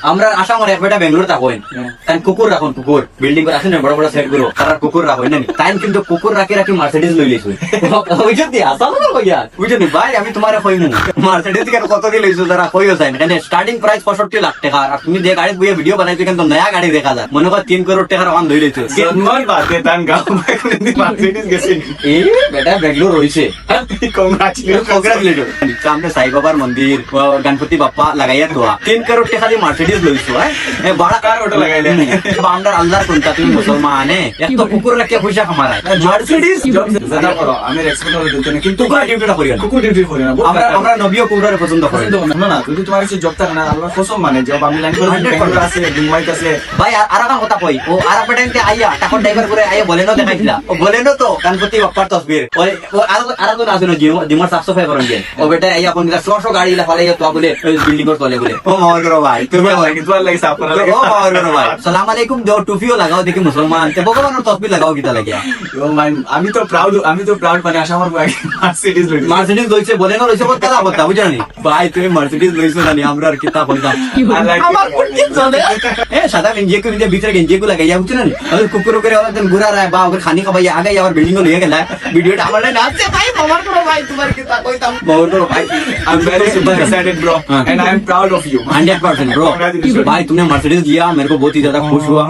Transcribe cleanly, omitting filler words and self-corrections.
আমরা আশা আমার এক বেটা বেঙ্গলোর থাকেন তাই কুকুর রাখুন কুকুর বিল্ডিং করে আসেন বড় বড় সেট করো তারা কুকুর রাখেন না তাই কিন্তু কুকুর রাখি রাখি মার্সিডিজ লই লইছো বুঝতি আসা না কইয়া বুঝতি ভাই আমি তোমারে কইমু মার্সিডিজ কে কত দিয়ে লইছো তারা কইও যায় না স্টার্টিং প্রাইস 65 লাখ টাকা আর তুমি যে গাড়ি বুয়ে ভিডিও বানাইছো কিন্তু নয়া গাড়ি দেখা যায় মনে কর 3 করোড় টাকার ওয়ান ধরে লইছো সম্মান বাতে তান গাও মে কোনদিন মার্সিডিজ গেছে এই বেটা বেঙ্গলোর হইছে কংগ্রাচুলেশন সামনে সাই বাবার মন্দির গণপতি বাপ্পা লাগাইয়া তো 3 করোড় টাকা দিয়ে মার্সিডিজ লইছো হ্যাঁ বড় কার ওটা লাগাইলে বান্দার আল্লাহর কোনটা তুমি মুসলমান এক তো কুকুর রাখে পয়সা কামায় মার্সিডিজ জানা করো আমি এক্সপেক্ট করে দিতে না কিন্তু কুকুর ডিউটিটা করি না কুকুর ডিউটি করি না আমরা আমরা নবীও কুকুরের পছন্দ করি না না যদি তোমার কাছে জব থাকে না আল্লাহ কসম মানে জব আমি লাইন করে 100% আছে দুবাই আছে ভাই আর একটা কথা কই ও আর একটা টাইমতে আইয়া টাকা ড্রাইভার করে আইয়া বলেনো দেখাইছিলা ও বলেনো তো গণপতি বাপ্পার তসবির ও আর তো আসলে দিমার সাফ সাফাই করেন গেল ও বেটা আইয়া কোন দিলা 100 গাড়ি লা ফলে তো বলে বিল্ডিং এর তলে বলে ও মাওয়ার করো ভাই তুমি তোমার লাগে সাফ করা লাগে ও মাওয়ার করো ভাই সালাম আলাইকুম দাও টুপিও লাগাও দেখি মুসলমান তে ভগবানের তসবির লাগাও কিটা লাগিয়া ও মাই আমি তো প্রাউড মানে আশা আমার মার্সিডিজ লই মার্সিডিজ লইছে বলেনো লইছে কত কথা বলতা বুঝানি ভাই তুমি মার্সিডিজ লইছো না আমরা আর কিতা বলতাম আমার কোন কি চলে এ সাদা গেঞ্জি কো ভিতরে ভিতরে গেঞ্জি কো লাগাইয়া বুঝছ না আর কুকুর করে ওরা দিন ঘুরা রায় বা ওর খানি খাবাই আগে আবার বিল্ডিং এ লইয়া গেলা ভিডিওটা আমার না আছে ভাই মামার করো ভাই তোমার কিতা কইতাম মামার করো ভাই I'm very super excited bro and I am proud of you 100% bro भाई तुमने मर्सिडीज लिया मेरे को बहुत ही ज्यादा खुश हुआ